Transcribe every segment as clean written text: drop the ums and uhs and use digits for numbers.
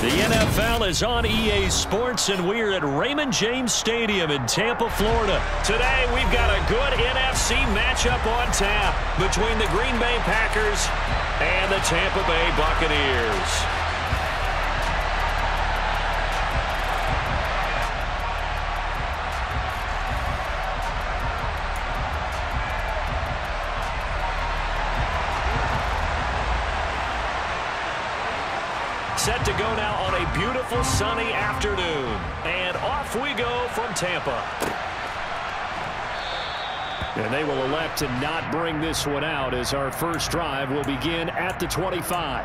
The NFL is on EA Sports, and we're at Raymond James Stadium in Tampa, Florida. Today, we've got a good NFC matchup on tap between the Green Bay Packers and the Tampa Bay Buccaneers. Set to go now on a beautiful sunny afternoon. And off we go from Tampa. And they will elect to not bring this one out as our first drive will begin at the 25.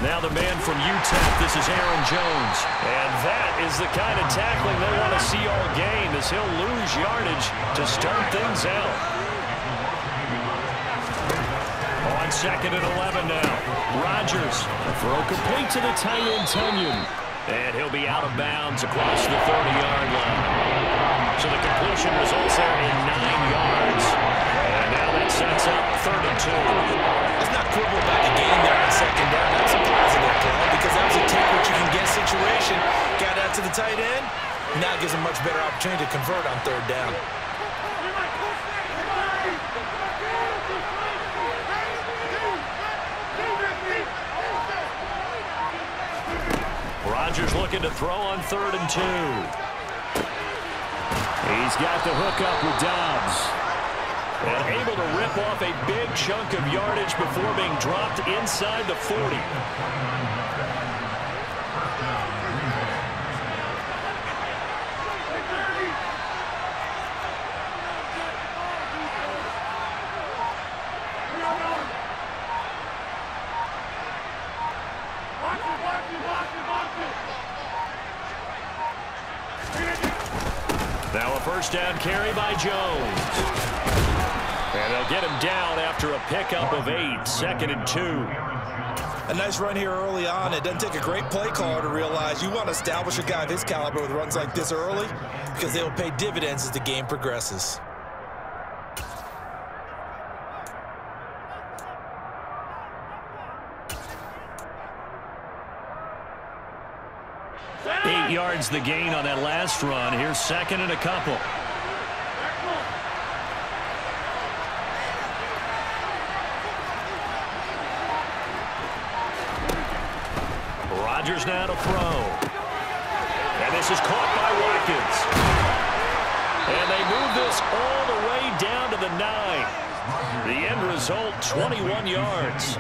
Now the man from UTEP, this is Aaron Jones. And that is the kind of tackling they want to see all game as he'll lose yardage to start things out. On 2nd and 11 now. Rodgers, a throw complete to the tight end Tunyon. And he'll be out of bounds across the 30-yard line. So the completion results there in 9 yards. And now that sets up 3rd and 2. Let's not quibble about the game there on 2nd down. That's a positive play because that was a take what you can get situation. Got out to the tight end. Now gives him much better opportunity to convert on 3rd down. Rodgers looking to throw on 3rd and 2. He's got the hook up with Dobbs. And able to rip off a big chunk of yardage before being dropped inside the 40. Now a first down carry by Jones. And they'll get him down after a pickup of 8, 2nd and 2. A nice run here early on. It doesn't take a great play caller to realize you want to establish a guy of his caliber with runs like this early because they will pay dividends as the game progresses. Eight yards the gain on that last run. Here's 2nd and a couple. Rodgers now to throw. And this is caught by Watkins. And they move this all the way down to the 9. The end result, 21 yards.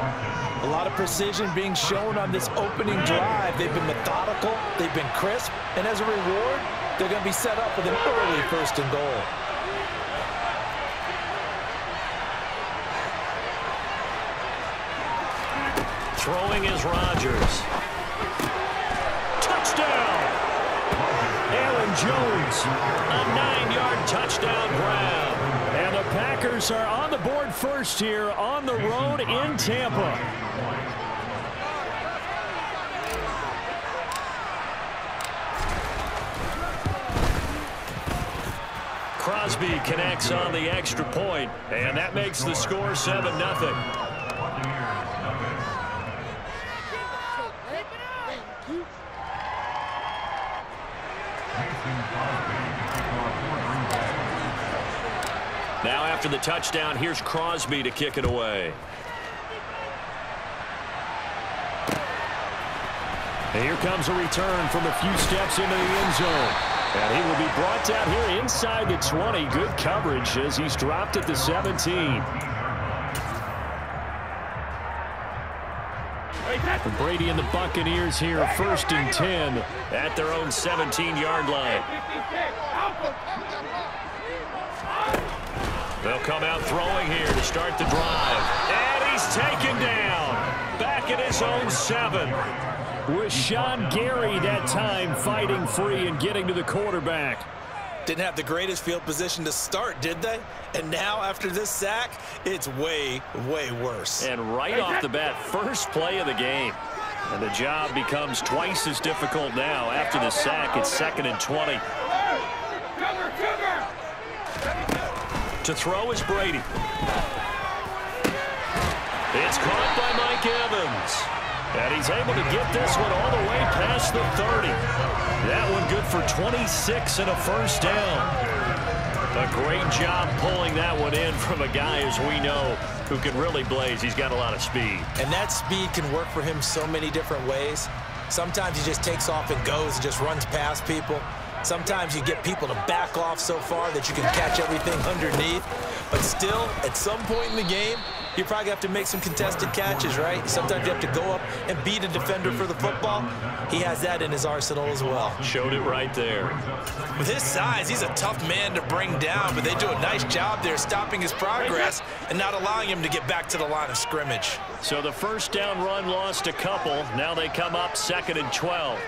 A lot of precision being shown on this opening drive. They've been methodical, they've been crisp, and as a reward, they're going to be set up with an early 1st and goal. Throwing is Rodgers. Touchdown! Aaron Jones, a 9-yard touchdown grab. And the Packers are on the board first here on the road in Tampa. Crosby connects on the extra point, and that makes the score 7-0. Now after the touchdown, here's Crosby to kick it away. And here comes a return from a few steps into the end zone. And he will be brought down here inside the 20. Good coverage as he's dropped at the 17. Brady and the Buccaneers here, 1st and 10 at their own 17-yard line. They'll come out throwing here to start the drive. And he's taken down. Back at his own 7. With Sean Gary that time fighting free and getting to the quarterback. Didn't have the greatest field position to start, did they? And now, after this sack, it's way, way worse. And right off the bat, first play of the game. And the job becomes twice as difficult now. After the sack, it's 2nd and 20. To throw is Brady. It's caught by Mike Evans. And he's able to get this one all the way past the 30. That one good for 26 and a first down. A great job pulling that one in from a guy, as we know, who can really blaze. He's got a lot of speed. And that speed can work for him so many different ways. Sometimes he just takes off and goes and just runs past people. Sometimes you get people to back off so far that you can catch everything underneath. But still, at some point in the game, you probably have to make some contested catches, right? Sometimes you have to go up and beat a defender for the football. He has that in his arsenal as well. Showed it right there. With his size, he's a tough man to bring down, but they do a nice job there stopping his progress and not allowing him to get back to the line of scrimmage. So the first down run lost a couple. Now they come up 2nd and 12.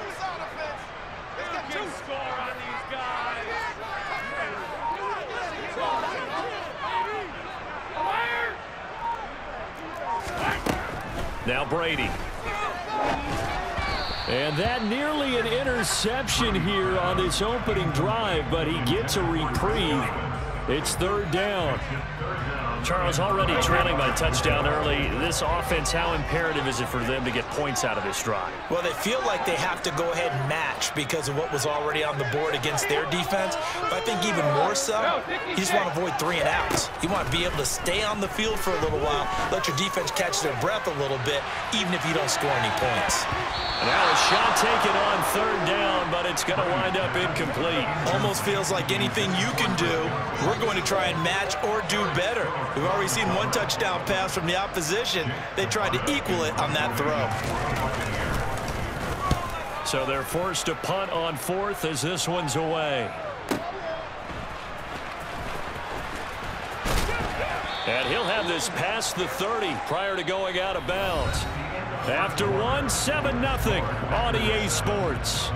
Now Brady. And that nearly an interception here on this opening drive, but he gets a reprieve. It's 3rd down. Charles, already trailing by touchdown early. This offense, how imperative is it for them to get points out of this drive? Well, they feel like they have to go ahead and match because of what was already on the board against their defense. But I think even more so, you just want to avoid 3 and outs. You want to be able to stay on the field for a little while, let your defense catch their breath a little bit, even if you don't score any points. And now a shot taken on 3rd down, but it's going to wind up incomplete. Almost feels like anything you can do, we're going to try and match or do better. We've already seen 1 touchdown pass from the opposition. They tried to equal it on that throw. So they're forced to punt on 4th as this one's away. And he'll have this past the 30 prior to going out of bounds. After one, 7-0 on EA Sports.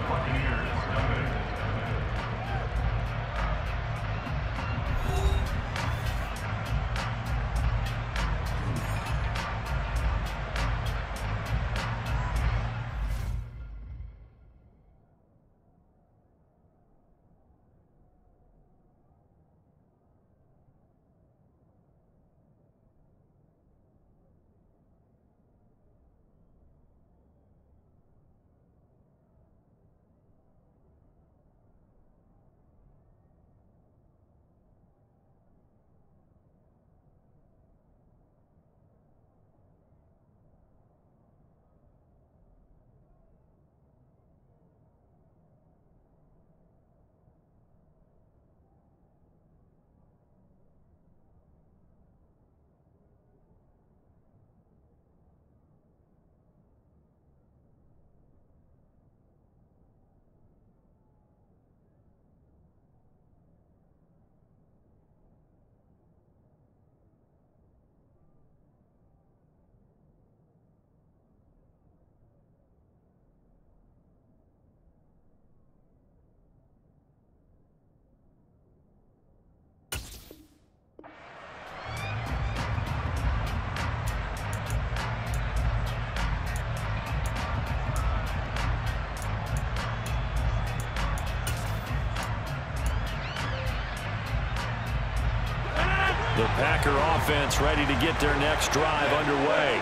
The Packer offense ready to get their next drive underway.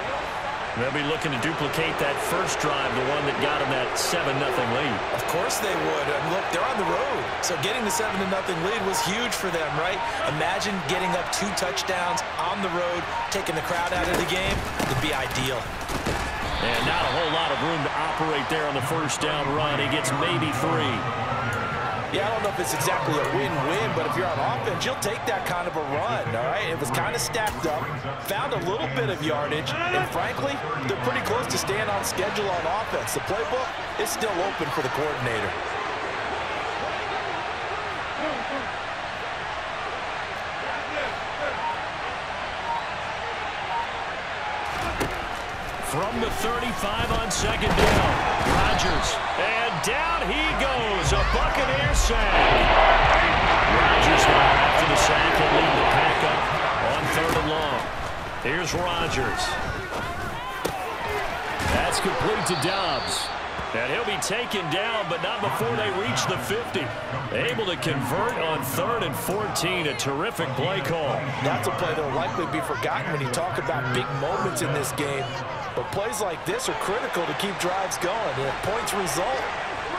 They'll be looking to duplicate that first drive, the one that got them that 7-0 lead. Of course they would. And look, they're on the road. So getting the 7-0 lead was huge for them, right? Imagine getting up 2 touchdowns on the road, taking the crowd out of the game. It'd be ideal. And not a whole lot of room to operate there on the first down run. He gets maybe 3. Yeah, I don't know if it's exactly a win-win, but if you're on offense, you'll take that kind of a run, all right? It was kind of stacked up, found a little bit of yardage, and frankly, they're pretty close to staying on schedule on offense. The playbook is still open for the coordinator. from the 35 on second down. Rodgers, and down he goes. A Buccaneer sack. Rodgers now after the sack will lead the pack up on 3rd and long. Here's Rodgers. That's complete to Dobbs. And he'll be taken down, but not before they reach the 50. Able to convert on 3rd and 14. A terrific play call. That's a play that will likely be forgotten when you talk about big moments in this game. But plays like this are critical to keep drives going. And if points result,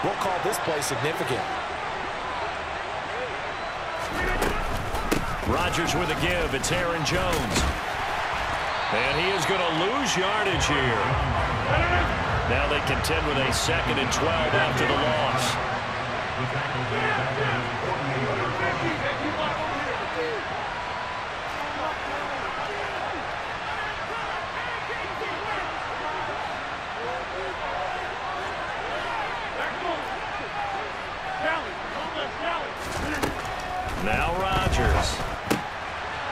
we'll call this play significant. Rodgers with a give. It's Aaron Jones. And he is going to lose yardage here. Now they contend with a 2nd and 12 after the loss. Now Rodgers.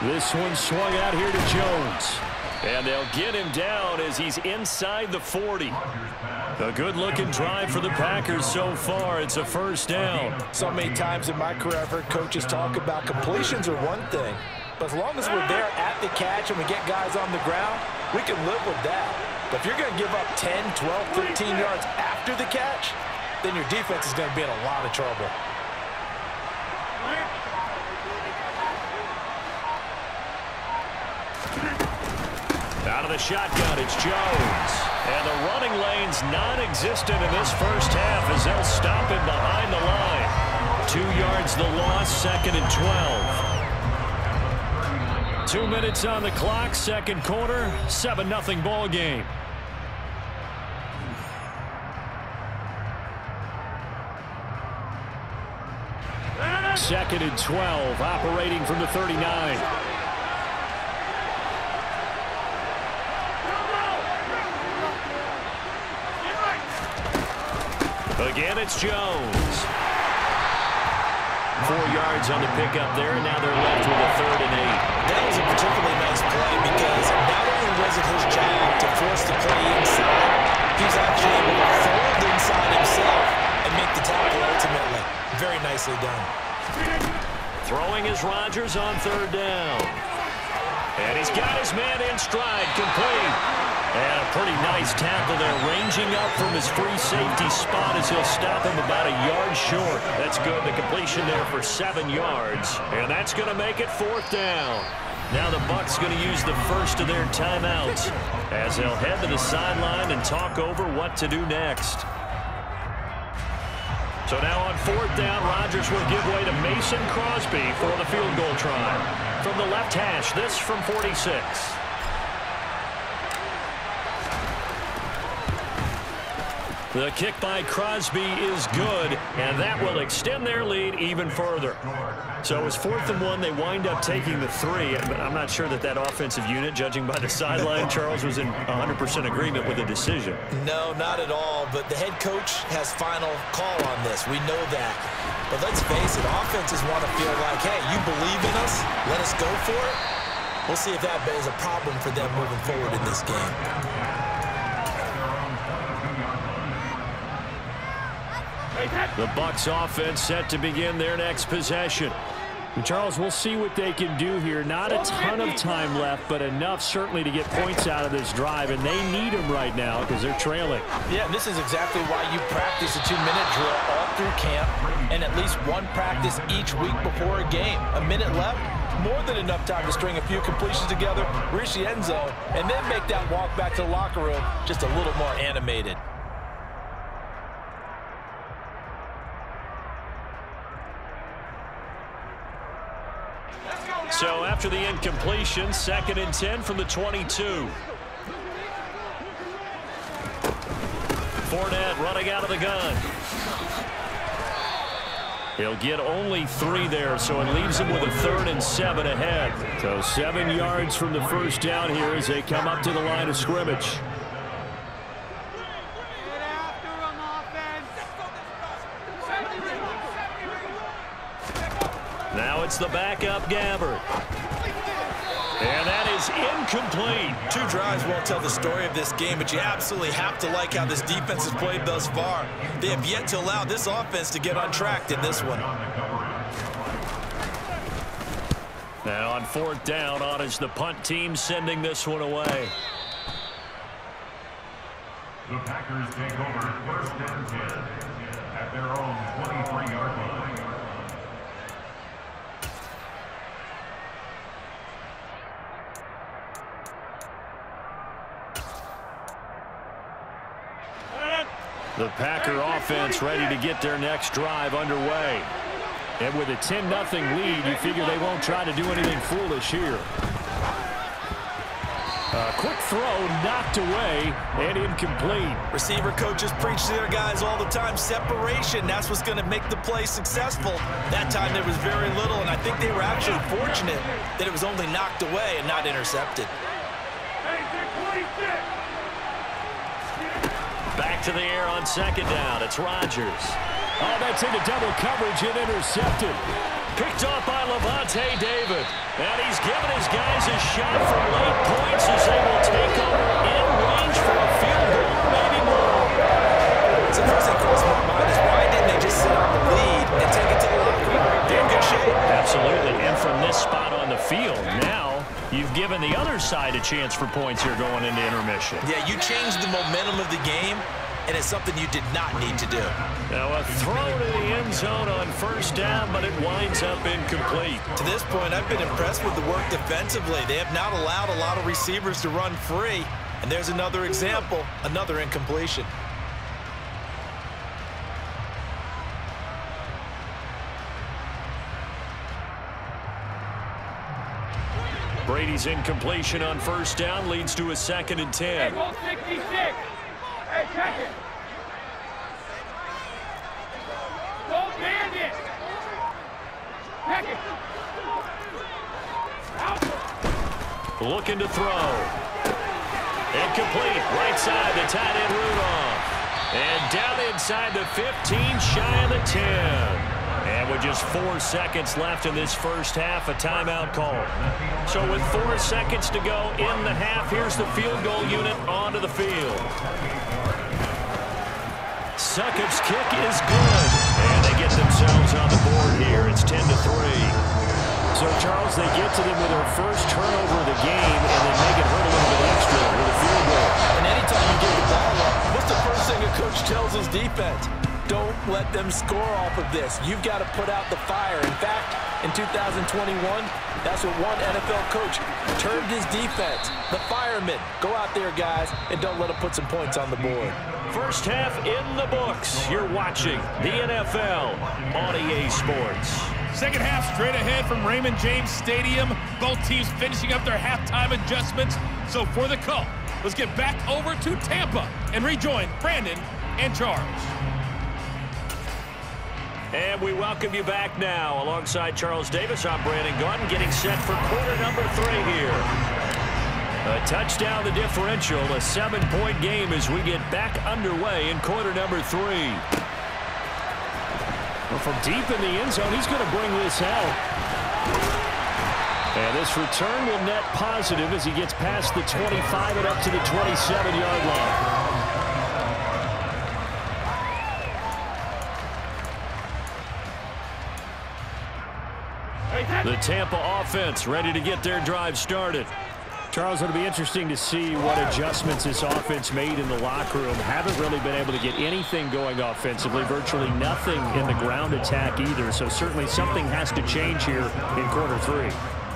This one swung out here to Jones. And they'll get him down as he's inside the 40. A good-looking drive for the Packers so far. It's a 1st down. So many times in my career I've heard coaches talk about completions are one thing. But as long as we're there at the catch and we get guys on the ground, we can live with that. But if you're going to give up 10, 12, 13 yards after the catch, then your defense is going to be in a lot of trouble. Out of the shotgun, it's Jones. And the running lane's non-existent in this first half as they'll stop him behind the line. 2 yards the loss, 2nd and 12. 2 minutes on the clock, 2nd quarter, 7-0 ball game. Second and 12, operating from the 39. Again, it's Jones. 4 yards on the pickup there, and now they're left with a 3rd and 8. That was a particularly nice play because not only was it his job to force the play inside, he was actually able to fold inside himself and make the tackle ultimately. Very nicely done. Throwing is Rodgers on 3rd down. And he's got his man in stride, complete. And a pretty nice tackle there, ranging up from his free safety spot as he'll stop him about a yard short. That's good. The completion there for 7 yards. And that's going to make it 4th down. Now the Bucs going to use the first of their timeouts as they'll head to the sideline and talk over what to do next. So now on 4th down, Rodgers will give way to Mason Crosby for the field goal try. From the left hash, this from 46. The kick by Crosby is good, and that will extend their lead even further. So it's 4th and 1. They wind up taking the 3. I'm not sure that that offensive unit, judging by the sideline, Charles, was in 100% agreement with the decision. No, not at all. But the head coach has final call on this. We know that. But let's face it, offenses want to feel like, hey, you believe in us, let us go for it. We'll see if that is a problem for them moving forward in this game. The Bucs offense set to begin their next possession. And Charles, we'll see what they can do here. Not a ton of time left, but enough certainly to get points out of this drive, and they need them right now because they're trailing. Yeah, and this is exactly why you practice a 2-minute drill all through camp and at least one practice each week before a game. A minute left, more than enough time to string a few completions together, reach the end zone, and then make that walk back to the locker room just a little more animated. So after the incompletion, 2nd and 10 from the 22. Fournette running out of the gun. He'll get only 3 there, so it leaves him with a 3rd and 7 ahead. So 7 yards from the first down here as they come up to the line of scrimmage. Now it's the backup Gabbert. And that is incomplete. 2 drives won't tell the story of this game, but you absolutely have to like how this defense has played thus far. They have yet to allow this offense to get untracked in this one. Now on 4th down, on is the punt team sending this one away. The Packers take over 1st and 10 at their own 23-yard line. The Packer offense ready to get their next drive underway. And with a 10-0 lead, you figure they won't try to do anything foolish here. A quick throw knocked away and incomplete. Receiver coaches preach to their guys all the time. Separation, that's what's going to make the play successful. That time there was very little, and I think they were actually fortunate that it was only knocked away and not intercepted. Back to the air on 2nd down. It's Rodgers. Oh, that's into double coverage and intercepted. Picked off by Levante David. And he's given his guys a shot for late points as they will take over in range for a field goal or maybe more. So the first thing crossed my mind is why didn't they just sit on the lead and take it to the locker room? They're in good shape. Absolutely. And from this spot on the field, now you've given the other side a chance for points here going into intermission. Yeah, you changed the momentum of the game, and it's something you did not need to do. Now a throw to the end zone on 1st down, but it winds up incomplete. To this point, I've been impressed with the work defensively. They have not allowed a lot of receivers to run free. And there's another example, another incompletion. Brady's incompletion on 1st down leads to a 2nd and 10. Hey, 66. Hey, check it. Don't band it. Check it. Out. Looking to throw. Incomplete. Right side, the tight end Rudolph. And down inside the 15, shy of the 10. And with just 4 seconds left in this first half, a timeout call. So with 4 seconds to go in the half, here's the field goal unit onto the field. Succop's kick is good. And they get themselves on the board here. It's 10-3. So, Charles, they get to them with their first turnover of the game and then make it hurt a little bit extra with a field goal. And anytime you get the ball up, what's the first thing a coach tells his defense? Don't let them score off of this. You've got to put out the fire. In fact, in 2021, that's what one NFL coach termed his defense. The firemen. Go out there, guys, and don't let them put some points on the board. First half in the books. You're watching the NFL on EA Sports. Second half straight ahead from Raymond James Stadium. Both teams finishing up their halftime adjustments. So for the call, let's get back over to Tampa and rejoin Brandon and Charles. And we welcome you back now. Alongside Charles Davis, I'm Brandon Gaudin, getting set for quarter number 3 here. A touchdown, the differential, a 7-point game as we get back underway in quarter number 3. Well, from deep in the end zone, he's going to bring this out. And this return will net positive as he gets past the 25 and up to the 27-yard line. The Tampa offense ready to get their drive started. Charles, it'll be interesting to see what adjustments this offense made in the locker room. Haven't really been able to get anything going offensively, virtually nothing in the ground attack either. So certainly something has to change here in quarter 3.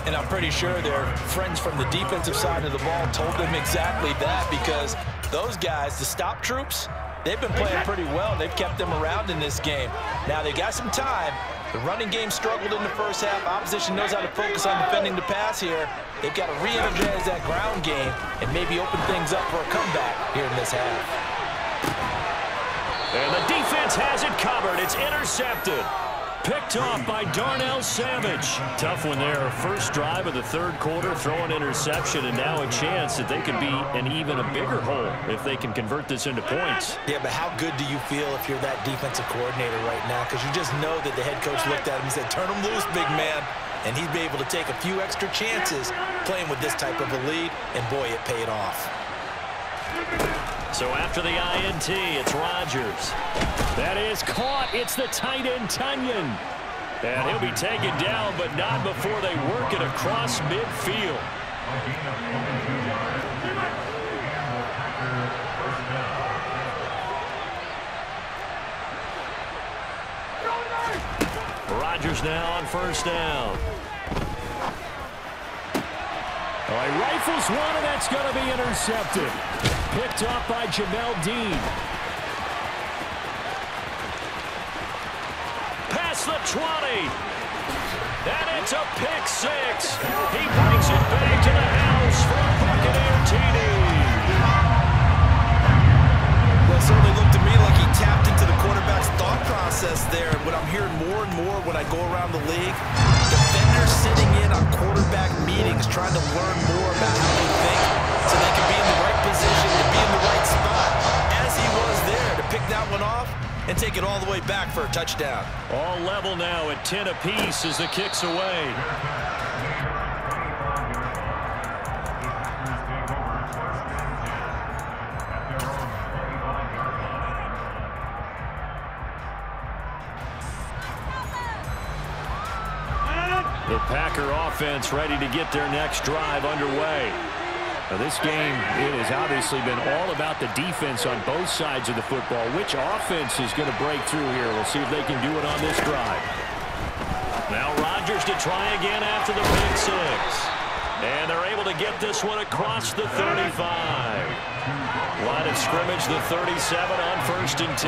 And I'm pretty sure their friends from the defensive side of the ball told them exactly that, because those guys, the stop troops, they've been playing pretty well. They've kept them around in this game. Now they got some time. The running game struggled in the first half. Opposition knows how to focus on defending the pass here. They've got to re-energize that ground game and maybe open things up for a comeback here in this half. And the defense has it covered. It's intercepted. Picked off by Darnell Savage. Tough one there. First drive of the third quarter, throwing interception, and now a chance that they could be in even a bigger hole if they can convert this into points. Yeah, but how good do you feel if you're that defensive coordinator right now? Because you just know that the head coach looked at him and said, turn him loose, big man. and he'd be able to take a few extra chances playing with this type of a lead, and boy, it paid off. So after the INT, it's Rodgers. That is caught. It's the tight end, Tunyon. And he'll be taken down, but not before they work it across midfield. Rodgers now on first down. Oh, he rifles one, and that's going to be intercepted. Picked off by Jamel Dean. Past the 20. And it's a pick six. He brings it back to the house for a Buccaneer TD. Well, it certainly looked to me like he tapped into the quarterback's thought process there. And what I'm hearing more and more when I go around the league, defenders sitting in on quarterback meetings trying to learn more about how they think so they can be in the right position to be in the right spot, as he was there to pick that one off and take it all the way back for a touchdown. All level now at 10 apiece as the kick's away. The Packer offense ready to get their next drive underway. Now this game, it has obviously been all about the defense on both sides of the football. Which offense is going to break through here? We'll see if they can do it on this drive. Now Rodgers to try again after the pick six. And they're able to get this one across the 35. Line of scrimmage, the 37 on first and 10.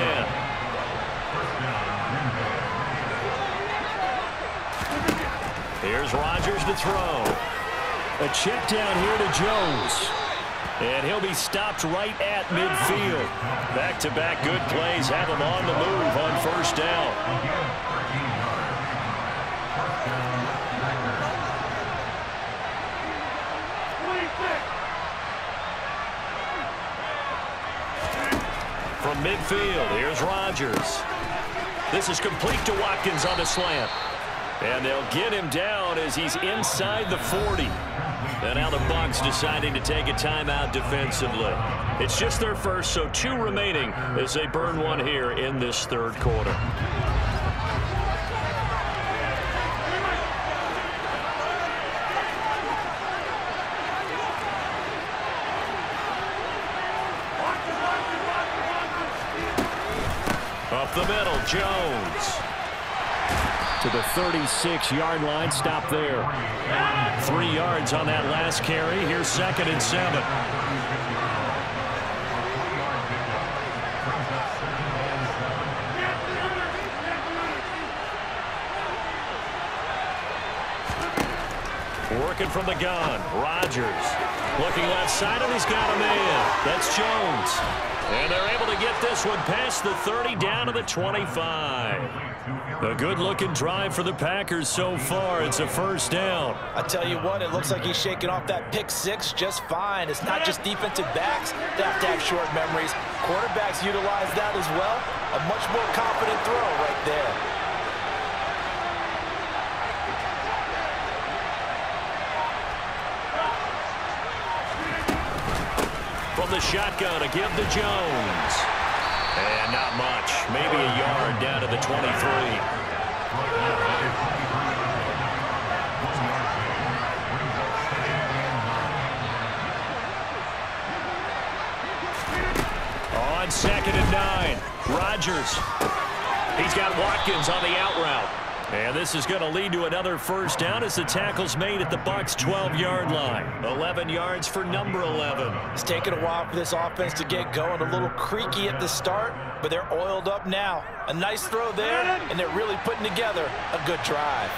Here's Rodgers to throw. A check down here to Jones. And he'll be stopped right at midfield. Back-to-back good plays have him on the move on first down. From midfield, here's Rodgers. This is complete to Watkins on the slant. And they'll get him down as he's inside the 40. And now the Bucs deciding to take a timeout defensively. It's just their first, so 2 remaining as they burn one here in this third quarter. Up the middle, Jones. To the 36-yard line, stop there. 3 yards on that last carry. Here's 2nd and 7. Working from the gun, Rodgers. Looking left side, and he's got a man. That's Jones. And they're able to get this one past the 30 down to the 25. A good-looking drive for the Packers so far. It's a first down. I tell you what, it looks like he's shaking off that pick six just fine. It's not just defensive backs that have to have short memories. Quarterbacks utilize that as well. A much more confident throw right there. From the shotgun, a give to Jones. And not much. Maybe a yard down to the 23. On 2nd and 9. Rodgers. He's got Watkins on the out route. And this is going to lead to another first down as the tackle's made at the Bucs' 12-yard line. 11 yards for number 11. It's taken a while for this offense to get going. A little creaky at the start, but they're oiled up now. A nice throw there, and they're really putting together a good drive.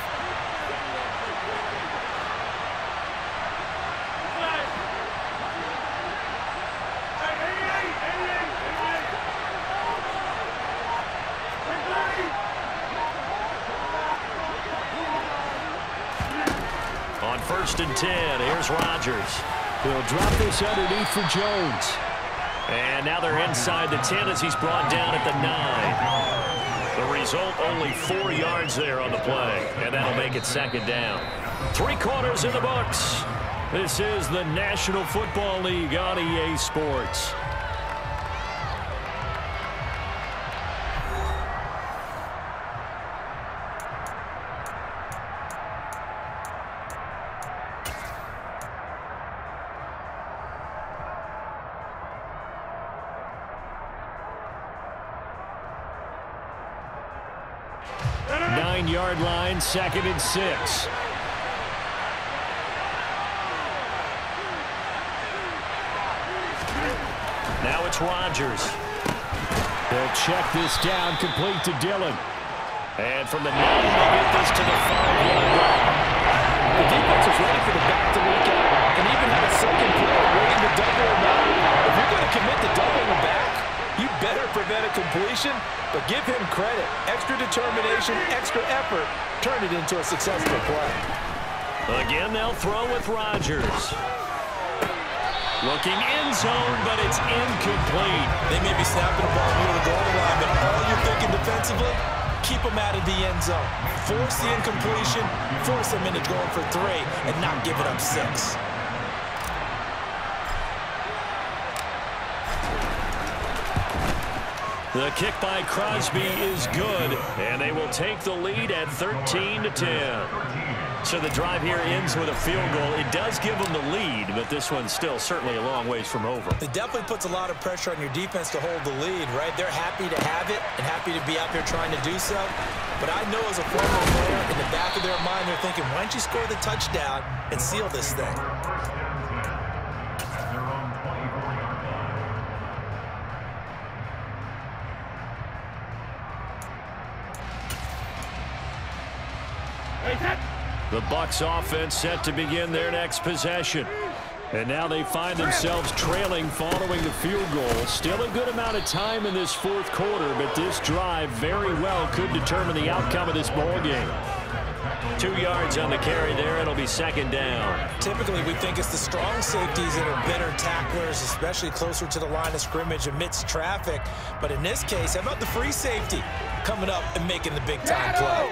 On 1st and 10, here's Rodgers. He'll drop this underneath for Jones. And now they're inside the 10 as he's brought down at the 9. The result, only 4 yards there on the play, and that'll make it second down. 3 quarters in the books. This is the National Football League on EA Sports. Yard line, 2nd and 6. Now it's Rodgers. They'll check this down, complete to Dillon. And from the 9, they get this to the 5-yard line. The defense was ready for the back to leak out and even had a second play waiting to double him out. If you're going to commit to doubling him back, you better prevent a completion, but give him credit. Extra determination, extra effort, turn it into a successful play. Again, they'll throw with Rodgers. Looking end zone, but it's incomplete. They may be snapping the ball near the goal line, but all you're thinking defensively, keep them out of the end zone. Force the incompletion, force them into going for 3, and not give it up 6. The kick by Crosby is good, and they will take the lead at 13-10. So the drive here ends with a field goal. It does give them the lead, but this one's still certainly a long ways from over. It definitely puts a lot of pressure on your defense to hold the lead, right? They're happy to have it and happy to be out there trying to do so. But I know as a former player, in the back of their mind, they're thinking, why don't you score the touchdown and seal this thing? The Bucs offense set to begin their next possession. And now they find themselves trailing following the field goal. Still a good amount of time in this 4th quarter, but this drive very well could determine the outcome of this ball game. 2 yards on the carry there. It'll be 2nd down. Typically, we think it's the strong safeties that are better tacklers, especially closer to the line of scrimmage amidst traffic. But in this case, how about the free safety coming up and making the big-time play?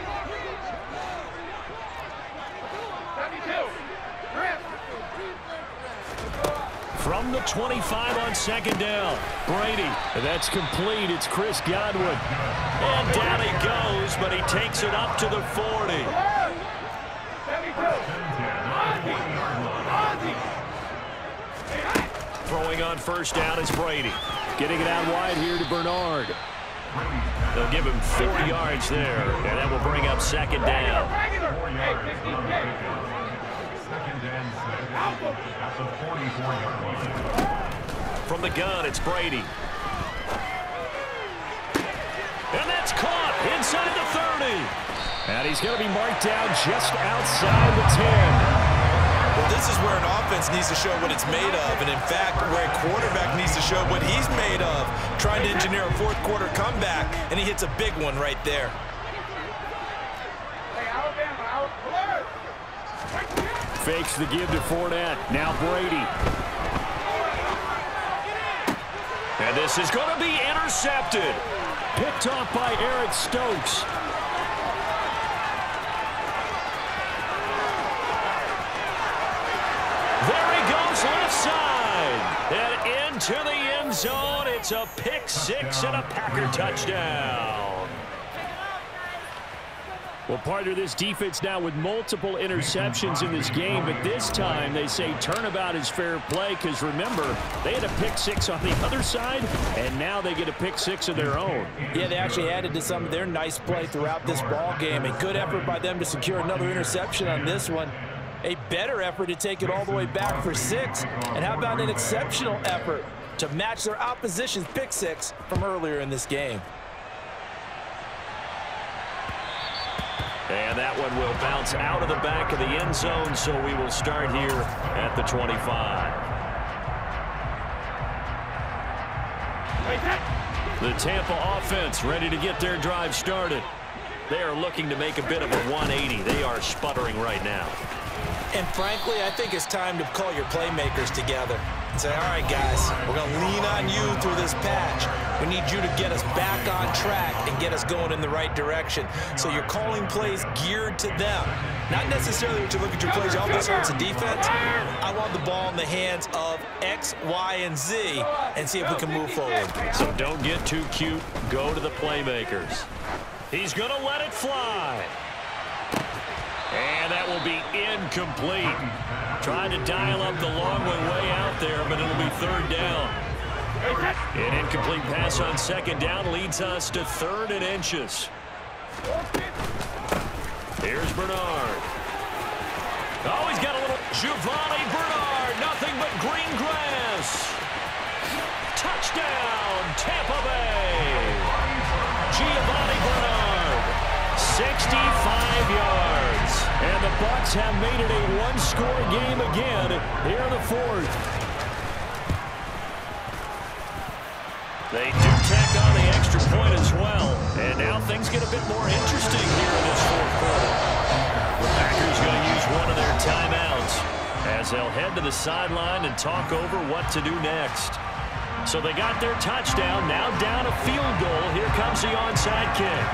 From the 25 on 2nd down. Brady, that's complete. It's Chris Godwin. And down he goes, but he takes it up to the 40. Throwing on 1st down is Brady. Getting it out wide here to Bernard. They'll give him 4 yards there, and that will bring up 2nd down. From the gun, it's Brady. And that's caught inside the 30. And he's going to be marked down just outside the 10. Well, this is where an offense needs to show what it's made of, and in fact, where a quarterback needs to show what he's made of, trying to engineer a 4th quarter comeback, and he hits a big one right there. Fakes the give to Fournette. Now Brady. And this is going to be intercepted. Picked off by Eric Stokes. There he goes left side. And into the end zone. It's a pick-6 and a Packer touchdown. Well, partner, this defense now with multiple interceptions in this game, but this time they say turnabout is fair play because, remember, they had a pick-6 on the other side, and now they get a pick-6 of their own. Yeah, they actually added to some of their nice play throughout this ball game. A good effort by them to secure another interception on this one. A better effort to take it all the way back for 6. And how about an exceptional effort to match their opposition's pick-6 from earlier in this game? And that one will bounce out of the back of the end zone, so we will start here at the 25. The Tampa offense ready to get their drive started. They are looking to make a bit of a 180. They are sputtering right now. And frankly, I think it's time to call your playmakers together and say, all right, guys, we're going to lean on you through this patch. We need you to get us back on track and get us going in the right direction. So you're calling plays geared to them. Not necessarily what you look at your plays, oh, this hurts the defense. I want the ball in the hands of X, Y, and Z and see if we can move forward. So don't get too cute. Go to the playmakers. He's going to let it fly. And that will be incomplete. Trying to dial up the long way out there, but it'll be third down. An incomplete pass on second down leads us to 3rd and inches. Here's Bernard. Oh, he's got a little Giovanni Bernard. Nothing but green grass. Touchdown, Tampa Bay. Giovanni Bernard, 65 yards. And the Bucs have made it a one-score game again here in the 4th. They do tack on the extra point as well. And now things get a bit more interesting here in this 4th quarter. The Packers going to use one of their timeouts as they'll head to the sideline and talk over what to do next. So they got their touchdown, now down a field goal. Here comes the onside kick.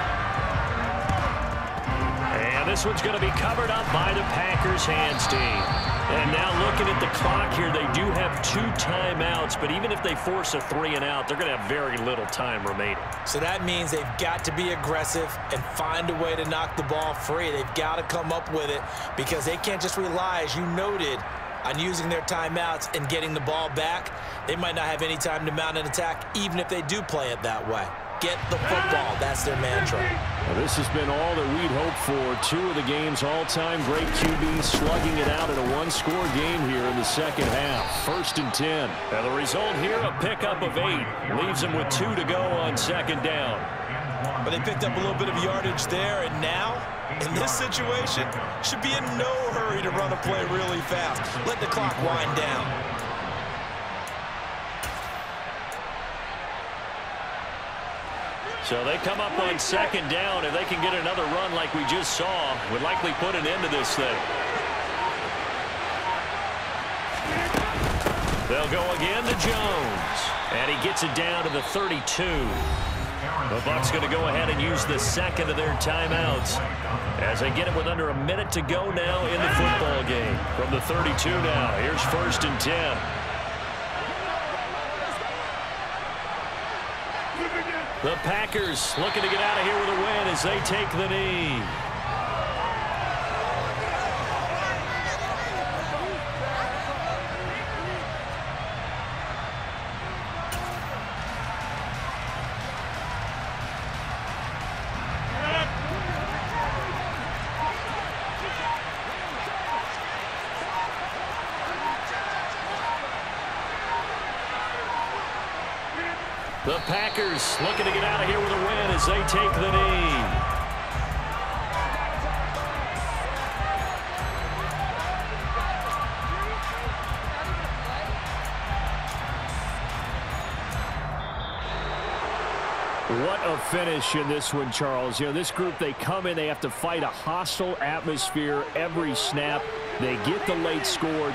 And this one's going to be covered up by the Packers hands team. And now looking at the clock here, they do have 2 timeouts, but even if they force a 3-and-out, they're going to have very little time remaining. So that means they've got to be aggressive and find a way to knock the ball free. They've got to come up with it because they can't just rely, as you noted, on using their timeouts and getting the ball back. They might not have any time to mount an attack, even if they do play it that way. Get the football. That's their mantra. Well, this has been all that we'd hoped for. 2 of the game's all-time great QBs slugging it out in a one-score game here in the second half. 1st and 10. And the result here, a pickup of 8. Leaves them with 2 to go on second down. But they picked up a little bit of yardage there, and now, in this situation, should be in no hurry to run a play really fast. Let the clock wind down. So they come up on second down. If they can get another run like we just saw, would likely put an end to this thing. They'll go again to Jones. And he gets it down to the 32. The Bucs going to go ahead and use the second of their timeouts as they get it with under a minute to go now in the football game. From the 32 now, here's 1st and 10. The Packers looking to get out of here with a win as they take the knee. The Packers looking to get out of here with a win as they take the knee. What a finish in this one, Charles. You know, this group, they come in, they have to fight a hostile atmosphere every snap. They get the late score.